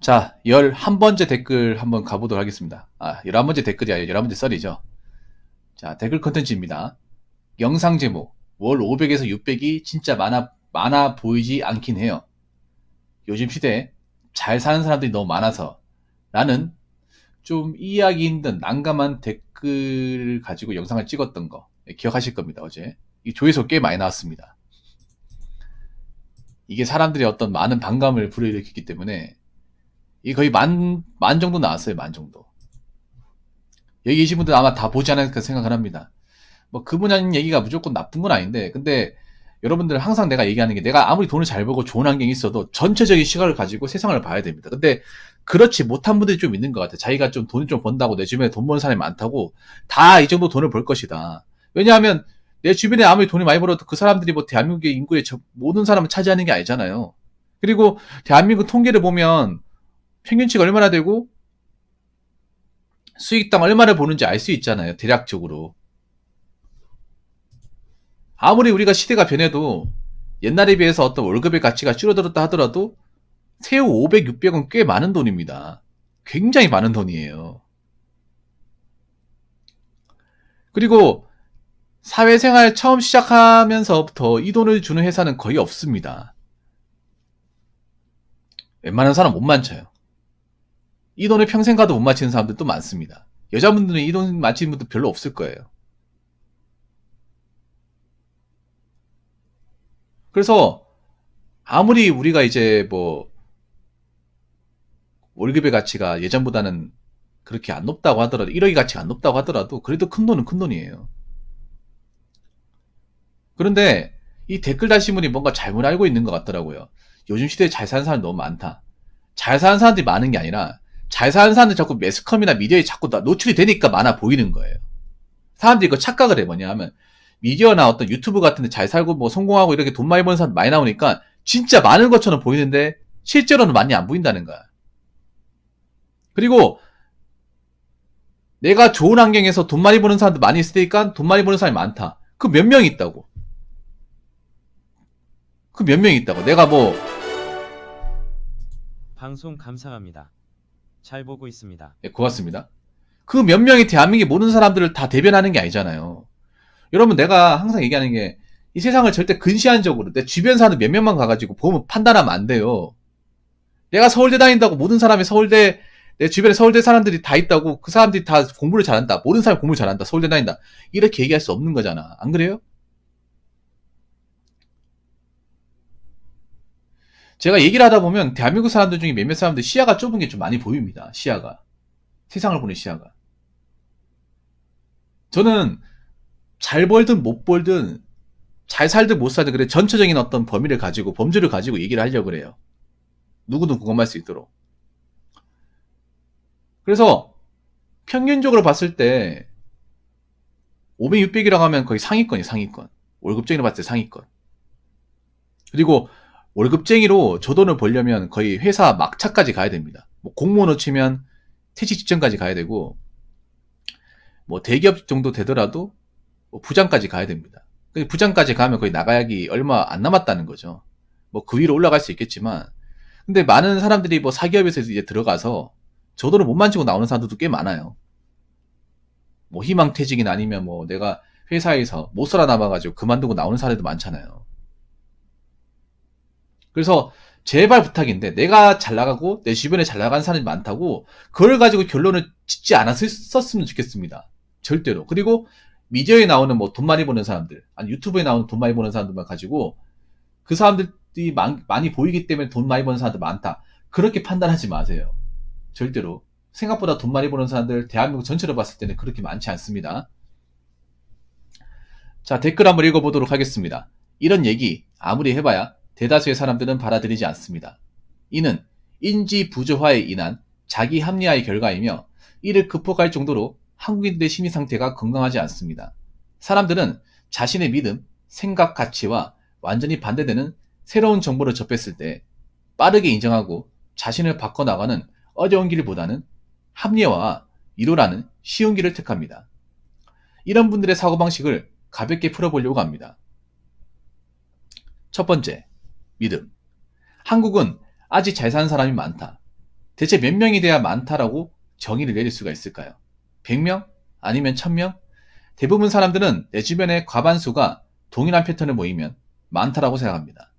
자, 11번째 댓글 한번 가보도록 하겠습니다. 11번째 댓글이 아니라 11번째 썰이죠. 자, 댓글 컨텐츠입니다. 영상 제목, 월 500에서 600이 진짜 많아 보이지 않긴 해요. 요즘 시대에 잘 사는 사람들이 너무 많아서 라는 좀 이해하기 힘든 난감한 댓글 가지고 영상을 찍었던 거 기억하실 겁니다. 어제 이 조회수 꽤 많이 나왔습니다. 이게 사람들이 어떤 많은 반감을 불러일으켰기 때문에 이 거의 만 정도 나왔어요. 만 정도. 여기 계신 분들 아마 다 보지 않을까 생각을 합니다. 뭐 그분 하는 얘기가 무조건 나쁜 건 아닌데, 근데 여러분들 항상 내가 얘기하는 게, 내가 아무리 돈을 잘 벌고 좋은 환경이 있어도 전체적인 시각을 가지고 세상을 봐야 됩니다. 근데 그렇지 못한 분들이 좀 있는 것 같아요. 자기가 좀 돈을 좀 번다고, 내 주변에 돈 버는 사람이 많다고 다 이 정도 돈을 벌 것이다. 왜냐하면 내 주변에 아무리 돈이 많이 벌어도 그 사람들이 뭐 대한민국의 인구의 모든 사람을 차지하는 게 아니잖아요. 그리고 대한민국 통계를 보면 평균치가 얼마나 되고 수익당 얼마를 보는지 알 수 있잖아요. 대략적으로. 아무리 우리가 시대가 변해도 옛날에 비해서 어떤 월급의 가치가 줄어들었다 하더라도 세후 500, 600은 꽤 많은 돈입니다. 굉장히 많은 돈이에요. 그리고 사회생활 처음 시작하면서부터 이 돈을 주는 회사는 거의 없습니다. 웬만한 사람 못 맞춰요. 이 돈을 평생 가도 못 맞히는 사람들도 많습니다. 여자분들은 이 돈 맞히는 분도 별로 없을 거예요. 그래서 아무리 우리가 이제 뭐 월급의 가치가 예전보다는 그렇게 안 높다고 하더라도, 1억의 가치가 안 높다고 하더라도 그래도 큰 돈은 큰 돈이에요. 그런데 이 댓글 다신 분이 뭔가 잘못 알고 있는 것 같더라고요. 요즘 시대에 잘 사는 사람이 너무 많다. 잘 사는 사람들이 많은 게 아니라 잘 사는 사람들이 자꾸 매스컴이나 미디어에 자꾸 노출이 되니까 많아 보이는 거예요. 사람들이 그 착각을 해. 뭐냐 하면 미디어나 어떤 유튜브 같은 데 잘 살고 뭐 성공하고 이렇게 돈 많이 버는 사람 많이 나오니까 진짜 많은 것처럼 보이는데 실제로는 많이 안 보인다는 거야. 그리고 내가 좋은 환경에서 돈 많이 버는 사람도 많이 있으니까 돈 많이 버는 사람이 많다. 그 몇 명 있다고. 그 몇 명 있다고. 내가 뭐 방송 감사합니다. 잘 보고 있습니다. 고맙습니다. 그 몇 명이 대한민국의 모든 사람들을 다 대변하는 게 아니잖아요. 여러분, 내가 항상 얘기하는 게 이 세상을 절대 근시안적으로 내 주변 사는 몇 명만 가가지고 보면 판단하면 안 돼요. 내가 서울대 다닌다고 모든 사람이 서울대, 내 주변에 서울대 사람들이 다 있다고 그 사람들이 다 공부를 잘한다, 모든 사람이 공부를 잘한다, 서울대 다닌다, 이렇게 얘기할 수 없는 거잖아. 안 그래요? 제가 얘기를 하다 보면 대한민국 사람들 중에 몇몇 사람들 시야가 좁은 게 좀 많이 보입니다. 시야가. 세상을 보는 시야가. 저는 잘 벌든 못 벌든 잘 살든 못 살든 그래 전체적인 어떤 범위를 가지고 범주를 가지고 얘기를 하려고 그래요. 누구든 공감할 수 있도록. 그래서 평균적으로 봤을 때 500, 600이라고 하면 거의 상위권이에요. 상위권. 월급쟁이로 봤을 때 상위권. 그리고 월급쟁이로 저 돈을 벌려면 거의 회사 막차까지 가야 됩니다. 뭐 공무원으로 치면 퇴직 직전까지 가야 되고, 뭐 대기업 정도 되더라도 뭐 부장까지 가야 됩니다. 부장까지 가면 거의 나가기 얼마 안 남았다는 거죠. 뭐 그 위로 올라갈 수 있겠지만, 근데 많은 사람들이 뭐 사기업에서 이제 들어가서 저 돈을 못 만지고 나오는 사람들도 꽤 많아요. 뭐 희망퇴직이나 아니면 뭐 내가 회사에서 못 살아남아가지고 그만두고 나오는 사례도 많잖아요. 그래서 제발 부탁인데, 내가 잘 나가고 내 주변에 잘 나가는 사람이 많다고 그걸 가지고 결론을 짓지 않았었으면 좋겠습니다. 절대로. 그리고 미디어에 나오는 뭐 돈 많이 버는 사람들, 아니 유튜브에 나오는 돈 많이 버는 사람들만 가지고 그 사람들이 많이 보이기 때문에 돈 많이 버는 사람들 많다, 그렇게 판단하지 마세요. 절대로. 생각보다 돈 많이 버는 사람들 대한민국 전체로 봤을 때는 그렇게 많지 않습니다. 자, 댓글 한번 읽어보도록 하겠습니다. 이런 얘기 아무리 해봐야 대다수의 사람들은 받아들이지 않습니다. 이는 인지 부조화에 인한 자기 합리화의 결과이며 이를 극복할 정도로 한국인들의 심리 상태가 건강하지 않습니다. 사람들은 자신의 믿음, 생각, 가치와 완전히 반대되는 새로운 정보를 접했을 때 빠르게 인정하고 자신을 바꿔나가는 어려운 길보다는 합리화와 이로라는 쉬운 길을 택합니다. 이런 분들의 사고방식을 가볍게 풀어보려고 합니다. 첫 번째, 믿음. 한국은 아직 잘 사는 사람이 많다. 대체 몇 명이 돼야 많다라고 정의를 내릴 수가 있을까요? 100명? 아니면 1000명? 대부분 사람들은 내 주변의 과반수가 동일한 패턴을 모이면 많다라고 생각합니다.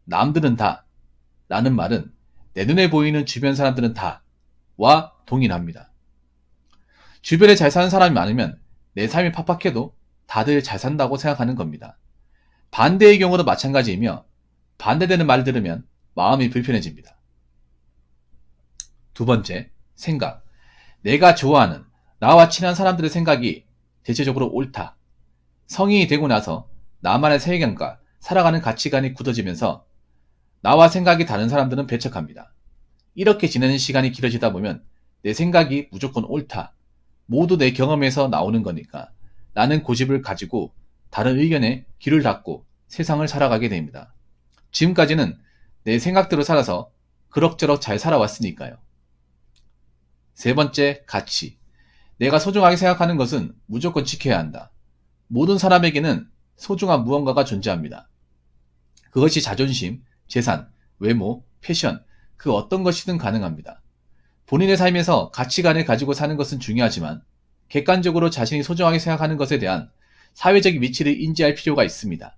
남들은 다 라는 말은 내 눈에 보이는 주변 사람들은 다와 동일합니다. 주변에 잘 사는 사람이 많으면 내 삶이 팍팍해도 다들 잘 산다고 생각하는 겁니다. 반대의 경우도 마찬가지이며 반대되는 말을 들으면 마음이 불편해집니다. 두 번째, 생각. 내가 좋아하는 나와 친한 사람들의 생각이 대체적으로 옳다. 성인이 되고 나서 나만의 세계관과 살아가는 가치관이 굳어지면서 나와 생각이 다른 사람들은 배척합니다. 이렇게 지내는 시간이 길어지다 보면 내 생각이 무조건 옳다. 모두 내 경험에서 나오는 거니까 라는 고집을 가지고 다른 의견에 귀를 닫고 세상을 살아가게 됩니다. 지금까지는 내 생각대로 살아서 그럭저럭 잘 살아왔으니까요. 세 번째, 가치. 내가 소중하게 생각하는 것은 무조건 지켜야 한다. 모든 사람에게는 소중한 무언가가 존재합니다. 그것이 자존심, 재산, 외모, 패션, 그 어떤 것이든 가능합니다. 본인의 삶에서 가치관을 가지고 사는 것은 중요하지만 객관적으로 자신이 소중하게 생각하는 것에 대한 사회적인 위치를 인지할 필요가 있습니다.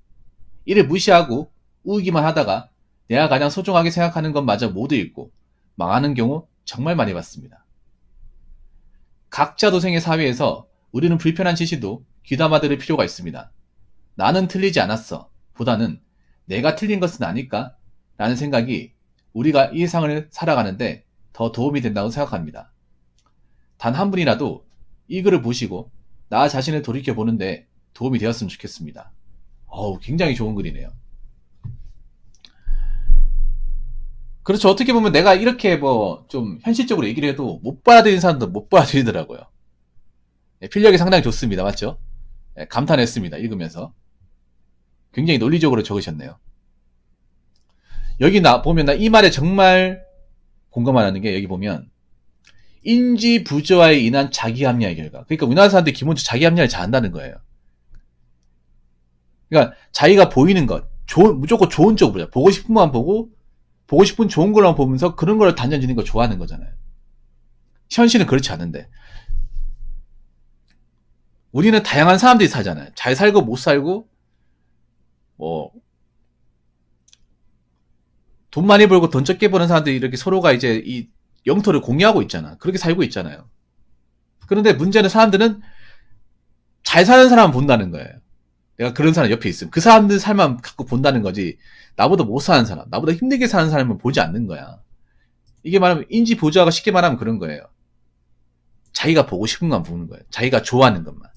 이를 무시하고 우기만 하다가 내가 가장 소중하게 생각하는 것마저 모두 잃고 망하는 경우 정말 많이 봤습니다. 각자 도생의 사회에서 우리는 불편한 지시도 귀담아 들을 필요가 있습니다. 나는 틀리지 않았어 보다는 내가 틀린 것은 아닐까? 라는 생각이 우리가 이 세상을 살아가는데 더 도움이 된다고 생각합니다. 단 한 분이라도 이 글을 보시고 나 자신을 돌이켜보는데 도움이 되었으면 좋겠습니다. 굉장히 좋은 글이네요. 그렇죠. 어떻게 보면 내가 이렇게 좀 현실적으로 얘기를 해도 못 받아들이는 사람도 못 받아들이더라고요. 필력이 상당히 좋습니다. 맞죠? 감탄했습니다. 읽으면서. 굉장히 논리적으로 적으셨네요. 여기 보면 이 말에 정말 공감하는 게 여기 보면 인지 부조화에 인한 자기 합리화의 결과. 그러니까 우리나라 사람들이 기본적으로 자기 합리화를 잘한다는 거예요. 그러니까 자기가 보이는 것, 무조건 좋은 쪽으로 보고 싶은 것만 보고 보고 싶은 좋은 걸만 보면서 그런 걸 단정짓는 거 좋아하는 거잖아요. 현실은 그렇지 않은데 우리는 다양한 사람들이 살잖아요. 잘 살고 못 살고 돈 많이 벌고 돈 적게 버는 사람들이 이렇게 서로가 이제 이 영토를 공유하고 있잖아. 그렇게 살고 있잖아요. 그런데 문제는 사람들은 잘 사는 사람만 본다는 거예요. 내가 그런 사람 옆에 있으면 그 사람들 삶만 갖고 본다는 거지 나보다 못 사는 사람, 나보다 힘들게 사는 사람은 보지 않는 거야. 이게 말하면 인지 부조화가 쉽게 말하면 그런 거예요. 자기가 보고 싶은 것만 보는 거예요. 자기가 좋아하는 것만.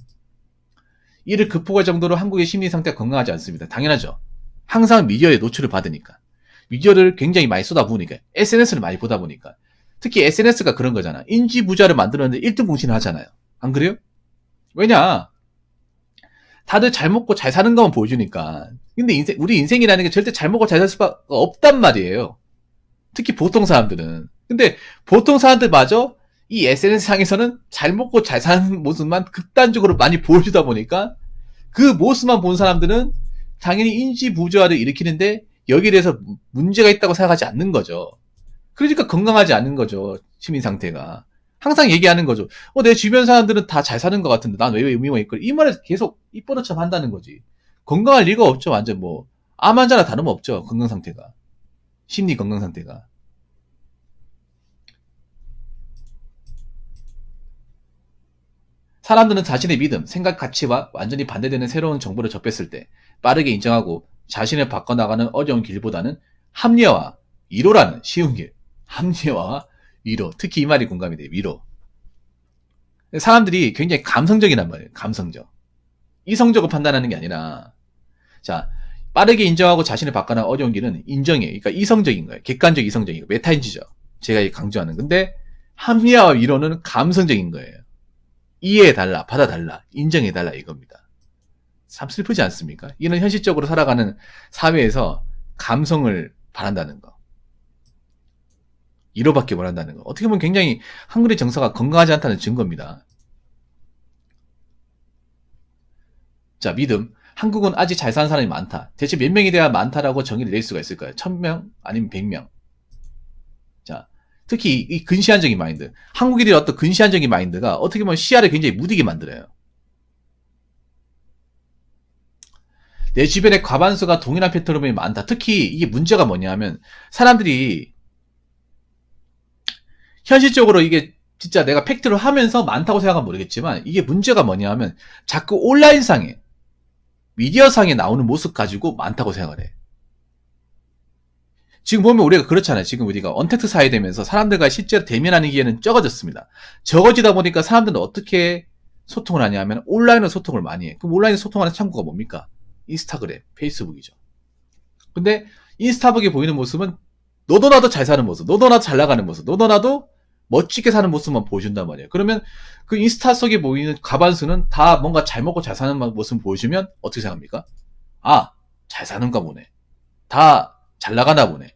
이를 극복할 정도로 한국의 심리 상태가 건강하지 않습니다. 당연하죠. 항상 미디어에 노출을 받으니까. 미디어를 굉장히 많이 쏟아부으니까. SNS를 많이 보다 보니까. 특히 SNS가 그런 거잖아. 인지 부조화를 만들었는데 1등 공신을 하잖아요. 안 그래요? 왜냐? 다들 잘 먹고 잘 사는 것만 보여주니까. 근데 우리 인생이라는 게 절대 잘 먹고 잘 살 수밖에 없단 말이에요. 특히 보통 사람들은. 근데 보통 사람들마저 이 SNS 상에서는 잘 먹고 잘 사는 모습만 극단적으로 많이 보여주다 보니까 그 모습만 본 사람들은 당연히 인지 부조화를 일으키는데 여기에 대해서 문제가 있다고 생각하지 않는 거죠. 그러니까 건강하지 않은 거죠. 시민 상태가. 항상 얘기하는 거죠. 내 주변 사람들은 다 잘 사는 것 같은데 난 왜 의미가 있고 이 말을 계속 입버릇처럼 한다는 거지. 건강할 리가 없죠. 완전 암 환자나 다름없죠. 건강 상태가. 심리 건강 상태가. 사람들은 자신의 믿음, 생각, 가치와 완전히 반대되는 새로운 정보를 접했을 때 빠르게 인정하고 자신을 바꿔나가는 어려운 길보다는 합리화와 위로라는 쉬운 길. 합리화와 위로. 특히 이 말이 공감이 돼요. 위로. 사람들이 굉장히 감성적이란 말이에요. 감성적. 이성적으로 판단하는 게 아니라 자 빠르게 인정하고 자신을 바꿔나가는 어려운 길은 인정이에요. 그러니까 이성적인 거예요. 객관적 이성적인 거. 메타인지죠. 제가 강조하는. 근데 합리화와 위로는 감성적인 거예요. 이해해달라, 받아달라, 인정해달라 이겁니다. 참 슬프지 않습니까? 이는 현실적으로 살아가는 사회에서 감성을 바란다는 거. 위로받기 원한다는 거. 어떻게 보면 굉장히 한국의 정서가 건강하지 않다는 증거입니다. 자, 믿음. 한국은 아직 잘 사는 사람이 많다. 대체 몇 명이 돼야 많다라고 정의를 낼 수가 있을까요? 1000명? 아니면 100명? 자, 특히 이 근시안적인 마인드. 한국인들의 어떤 근시안적인 마인드가 어떻게 보면 시야를 굉장히 무디게 만들어요. 내 주변에 과반수가 동일한 패턴이 많다. 특히 이게 문제가 뭐냐 하면 사람들이 현실적으로 이게 진짜 내가 팩트를 하면서 많다고 생각하면 모르겠지만 이게 문제가 뭐냐 하면 자꾸 온라인상에 미디어상에 나오는 모습 가지고 많다고 생각을 해. 지금 보면 우리가 그렇잖아요. 지금 우리가 언택트 사회 되면서 사람들과 실제로 대면하는 기회는 적어졌습니다. 적어지다 보니까 사람들은 어떻게 소통을 하냐 하면 온라인으로 소통을 많이 해. 그럼 온라인으로 소통하는 창구가 뭡니까? 인스타그램, 페이스북이죠. 근데 인스타북에 보이는 모습은 너도 나도 잘 사는 모습, 너도 나도 잘 나가는 모습, 너도 나도 멋지게 사는 모습만 보여준단 말이에요. 그러면 그 인스타 속에 보이는 과반수는 다 뭔가 잘 먹고 잘 사는 모습 보여주면 어떻게 생각합니까? 아, 잘 사는가 보네. 다 잘 나가나 보네.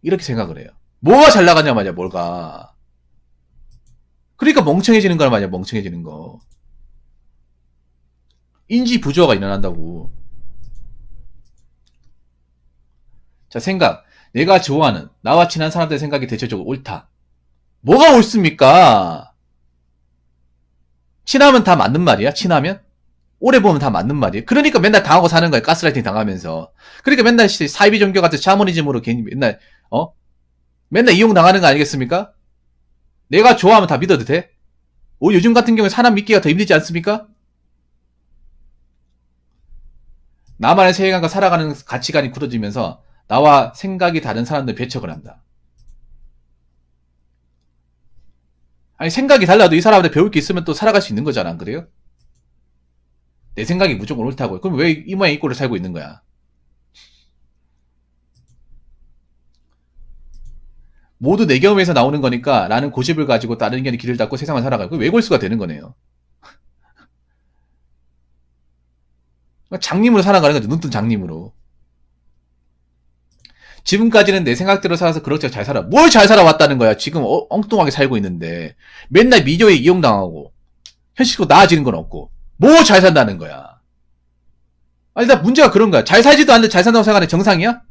이렇게 생각을 해요. 뭐가 잘 나가냐 말이야, 뭘가. 그러니까 멍청해지는 거란 말이야, 멍청해지는 거. 인지 부조화가 일어난다고. 자, 생각. 내가 좋아하는, 나와 친한 사람들의 생각이 대체적으로 옳다. 뭐가 옳습니까? 친하면 다 맞는 말이야? 친하면? 오래 보면 다 맞는 말이에요. 그러니까 맨날 당하고 사는 거예요. 가스라이팅 당하면서. 그러니까 맨날 사이비 종교 같은 샤머니즘으로 괜히 맨날 이용 당하는 거 아니겠습니까? 내가 좋아하면 다 믿어도 돼? 요즘 같은 경우에 사람 믿기가 더 힘들지 않습니까? 나만의 세계관과 살아가는 가치관이 굳어지면서 나와 생각이 다른 사람들 배척을 한다. 아니 생각이 달라도 이 사람한테 배울 게 있으면 또 살아갈 수 있는 거잖아. 안 그래요? 내 생각이 무조건 옳다고. 그럼 왜 이 모양 이 꼴을 살고 있는 거야? 모두 내 경험에서 나오는 거니까 나는 고집을 가지고 다른 의견의 길을 닫고 세상을 살아가고 외골수가 되는 거네요. 장님으로 살아가는 거죠. 눈뜬 장님으로. 지금까지는 내 생각대로 살아서 그럭저럭 잘 살아. 뭘 잘 살아왔다는 거야. 지금 엉뚱하게 살고 있는데 맨날 미디어에 이용당하고 현실적으로 나아지는 건 없고 뭐 잘 산다는 거야. 아니 나 문제가 그런 거야. 잘 살지도 않는데 잘 산다고 생각하는 정상이야?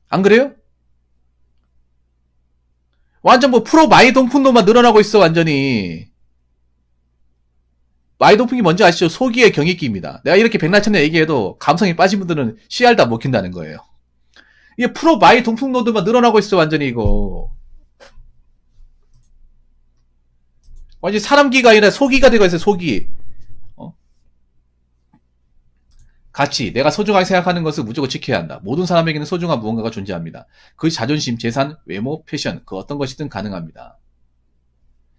안 그래요? 완전 뭐 프로 마이동풍도만 늘어나고 있어 완전히. 마이동풍이 뭔지 아시죠? 소기의 경익기입니다. 내가 이렇게 백날천내 얘기해도 감성이 빠진 분들은 CR 다 먹힌다는 거예요. 이게 프로 마이동풍 노드만 늘어나고 있어 완전히 이거. 완전 사람기가 아니라 소기가 되고 있어요. 소기. 가치, 내가 소중하게 생각하는 것을 무조건 지켜야 한다. 모든 사람에게는 소중한 무언가가 존재합니다. 그 자존심, 재산, 외모, 패션, 그 어떤 것이든 가능합니다.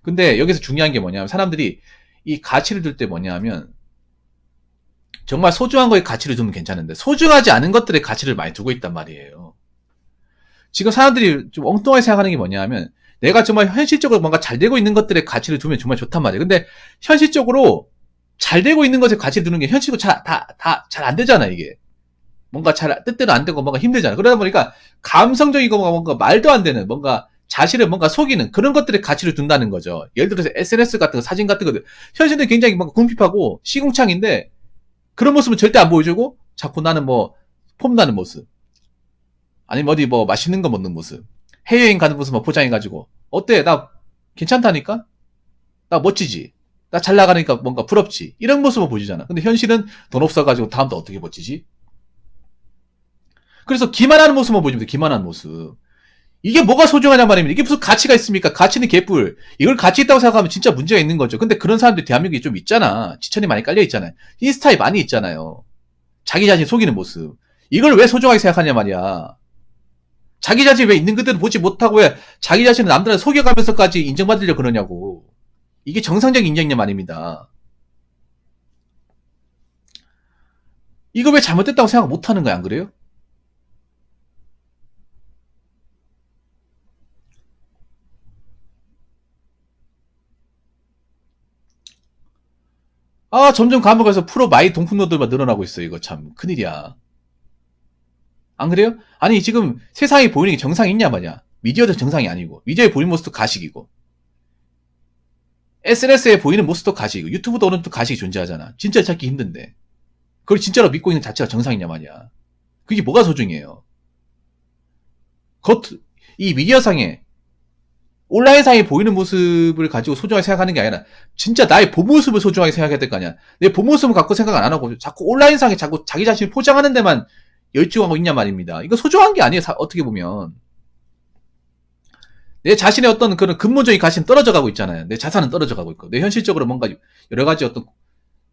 근데 여기서 중요한 게 뭐냐면 사람들이 이 가치를 둘 때 뭐냐면 정말 소중한 거에 가치를 두면 괜찮은데 소중하지 않은 것들의 가치를 많이 두고 있단 말이에요. 지금 사람들이 좀 엉뚱하게 생각하는 게 뭐냐면 내가 정말 현실적으로 뭔가 잘 되고 있는 것들의 가치를 두면 정말 좋단 말이에요. 근데 현실적으로 잘 되고 있는 것에 가치를 두는 게 현실적으로 잘 안 되잖아, 이게. 뭔가 뜻대로 안 되고 뭔가 힘들잖아. 그러다 보니까 감성적이고 뭔가 말도 안 되는 뭔가 자신을 뭔가 속이는 그런 것들에 가치를 둔다는 거죠. 예를 들어서 SNS 같은 거, 사진 같은 거, 현실은 굉장히 뭔가 궁핍하고 시궁창인데 그런 모습은 절대 안 보여주고 자꾸 나는 뭐 폼나는 모습. 아니면 어디 뭐 맛있는 거 먹는 모습. 해외여행 가는 모습만 포장해가지고 어때? 나 괜찮다니까? 나 멋지지? 나 잘 나가니까 뭔가 부럽지? 이런 모습을 보여주잖아. 근데 현실은 돈 없어가지고 다음도 어떻게 버티지? 그래서 기만하는 모습만 보여주면 돼. 기만하는 모습. 이게 뭐가 소중하냐 말입니다. 이게 무슨 가치가 있습니까? 가치는 개뿔. 이걸 가치 있다고 생각하면 진짜 문제가 있는 거죠. 근데 그런 사람들이 대한민국에 좀 있잖아. 지천이 많이 깔려 있잖아요. 인스타에 많이 있잖아요. 자기 자신 속이는 모습. 이걸 왜 소중하게 생각하냐 말이야. 자기 자신이 왜 있는 그대로 보지 못하고 왜 자기 자신을 남들한테 속여가면서까지 인정받으려고 그러냐고. 이게 정상적인 인정이냐 말입니다. 이거 왜 잘못됐다고 생각 못하는 거야, 안 그래요? 아, 점점 감옥에서 프로 마이 동풍노들만 늘어나고 있어. 이거 참 큰일이야. 안 그래요? 아니 지금 세상에 보이는 게 정상이 있냐 말이야. 미디어도 정상이 아니고 미디어에 보이는 모습도 가식이고 SNS에 보이는 모습도 가식이고 유튜브도 어느 정도 가식이 존재하잖아. 진짜 찾기 힘든데 그걸 진짜로 믿고 있는 자체가 정상이냐 말이야. 그게 뭐가 소중해요? 이 미디어상에 온라인상에 보이는 모습을 가지고 소중하게 생각하는 게 아니라 진짜 나의 본 모습을 소중하게 생각해야 될 거 아니야. 내 본 모습을 갖고 생각 안 하고 자꾸 온라인상에 자꾸 자기 자신을 포장하는 데만 열중하고 있냐 말입니다. 이거 소중한 게 아니에요. 어떻게 보면. 내 자신의 어떤 그런 근본적인 가치는 떨어져 가고 있잖아요. 내 자산은 떨어져 가고 있고 내 현실적으로 뭔가 여러 가지 어떤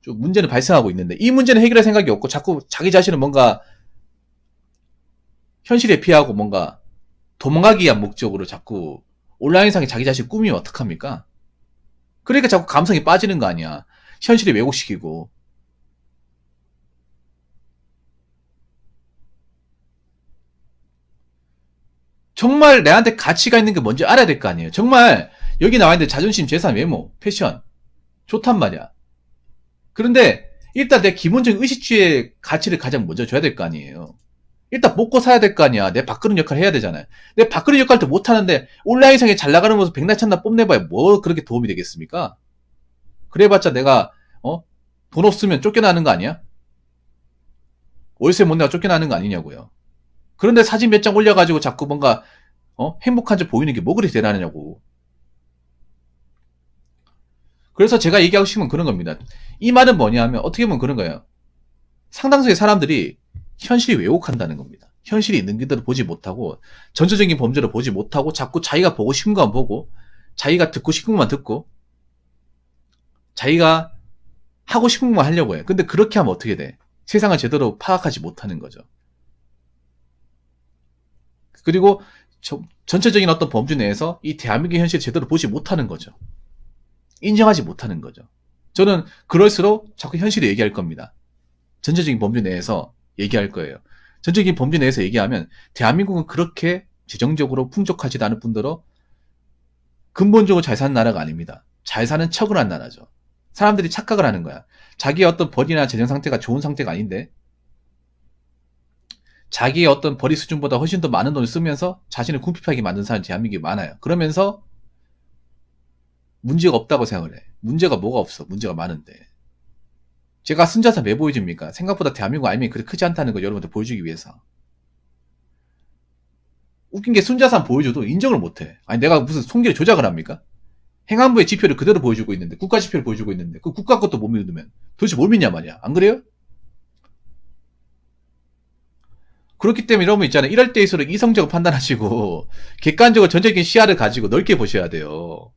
좀 문제는 발생하고 있는데 이 문제는 해결할 생각이 없고 자꾸 자기 자신은 뭔가 현실에 피하고 뭔가 도망가기 위한 목적으로 자꾸 온라인상에 자기 자신 꾸미면 어떡합니까? 그러니까 자꾸 감성이 빠지는 거 아니야. 현실이 왜곡시키고. 정말 내한테 가치가 있는 게 뭔지 알아야 될 거 아니에요. 정말 여기 나와 있는데 자존심, 재산, 외모, 패션 좋단 말이야. 그런데 일단 내 기본적인 의식주의 가치를 가장 먼저 줘야 될 거 아니에요. 일단 먹고 사야 될 거 아니야. 내 밥그릇 역할을 해야 되잖아요. 내 밥그릇 역할도 못하는데 온라인상에 잘 나가는 모습 백날 찬날 뽐내봐야 뭐 그렇게 도움이 되겠습니까? 그래봤자 내가 돈 없으면 쫓겨나는 거 아니야? 월세 못 내가 쫓겨나는 거 아니냐고요. 그런데 사진 몇 장 올려가지고 자꾸 뭔가 행복한 줄 보이는 게 뭐 그리 대단하냐고. 그래서 제가 얘기하고 싶은 건 그런 겁니다. 이 말은 뭐냐 하면 어떻게 보면 그런 거예요. 상당수의 사람들이 현실이 왜곡한다는 겁니다. 현실이 있는 그대로 보지 못하고 전체적인 범죄를 보지 못하고 자꾸 자기가 보고 싶은 것만 보고 자기가 듣고 싶은 것만 듣고 자기가 하고 싶은 것만 하려고 해요. 근데 그렇게 하면 어떻게 돼? 세상을 제대로 파악하지 못하는 거죠. 그리고 전체적인 어떤 범주 내에서 이 대한민국의 현실을 제대로 보지 못하는 거죠. 인정하지 못하는 거죠. 저는 그럴수록 자꾸 현실을 얘기할 겁니다. 전체적인 범주 내에서 얘기할 거예요. 전체적인 범주 내에서 얘기하면 대한민국은 그렇게 재정적으로 풍족하지도 않을 뿐더러 근본적으로 잘 사는 나라가 아닙니다. 잘 사는 척을 한 나라죠. 사람들이 착각을 하는 거야. 자기의 어떤 벌이나 재정 상태가 좋은 상태가 아닌데 자기의 어떤 벌이 수준보다 훨씬 더 많은 돈을 쓰면서 자신을 궁핍하게 만든 사람이 대한민국에 많아요. 그러면서 문제가 없다고 생각을 해. 문제가 뭐가 없어. 문제가 많은데. 제가 순자산 왜 보여줍니까? 생각보다 대한민국 알맹이 그렇게 크지 않다는 걸 여러분들 보여주기 위해서. 웃긴 게 순자산 보여줘도 인정을 못해. 아니 내가 무슨 통계를 조작을 합니까? 행안부의 지표를 그대로 보여주고 있는데 국가 지표를 보여주고 있는데 그 국가 것도 못 믿으면 도대체 뭘 믿냐 말이야. 안 그래요? 그렇기 때문에 여러분 있잖아요. 이럴 때일수록 이성적으로 판단하시고 객관적으로 전적인 시야를 가지고 넓게 보셔야 돼요.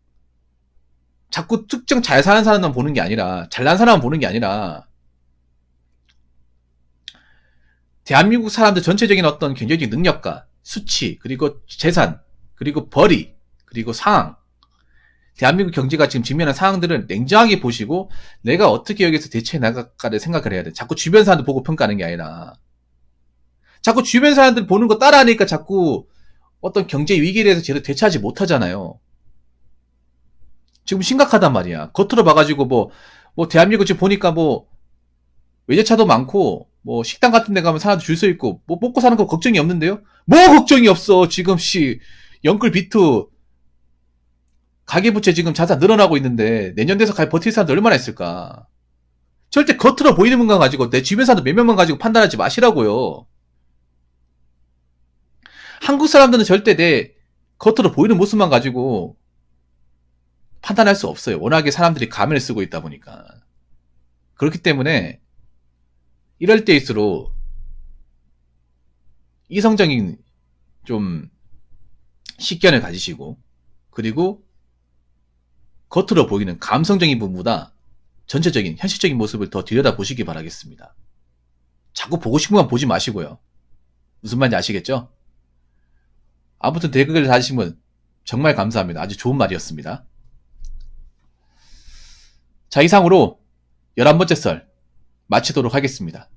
자꾸 특정 잘 사는 사람만 보는 게 아니라 잘난 사람만 보는 게 아니라 대한민국 사람들 전체적인 어떤 경제적인 능력과 수치 그리고 재산 그리고 벌이 그리고 상황 대한민국 경제가 지금 직면한 상황들을 냉정하게 보시고 내가 어떻게 여기서 대처해 나갈까를 생각을 해야 돼. 자꾸 주변 사람들 보고 평가하는 게 아니라 자꾸 주변 사람들 보는 거 따라하니까 자꾸 어떤 경제 위기에 대해서 제대로 대처하지 못하잖아요. 지금 심각하단 말이야. 겉으로 봐가지고 뭐 대한민국 지금 보니까 뭐 외제차도 많고 뭐 식당 같은 데 가면 사람들 줄 서 있고 뭐 먹고 사는 거 걱정이 없는데요? 뭐 걱정이 없어. 지금 영끌 비트 가계부채 지금 자산 늘어나고 있는데 내년 돼서 버틸 사람들 얼마나 있을까? 절대 겉으로 보이는 것만 가지고 내 주변 사람들 몇 명만 가지고 판단하지 마시라고요. 한국 사람들은 절대 내 겉으로 보이는 모습만 가지고 판단할 수 없어요. 워낙에 사람들이 가면을 쓰고 있다 보니까. 그렇기 때문에 이럴 때일수록 이성적인 좀 식견을 가지시고 그리고 겉으로 보이는 감성적인 부분보다 전체적인 현실적인 모습을 더 들여다보시기 바라겠습니다. 자꾸 보고 싶은 건 보지 마시고요. 무슨 말인지 아시겠죠? 아무튼 댓글 다주신 분 정말 감사합니다. 아주 좋은 말이었습니다. 자, 이상으로 11번째 썰 마치도록 하겠습니다.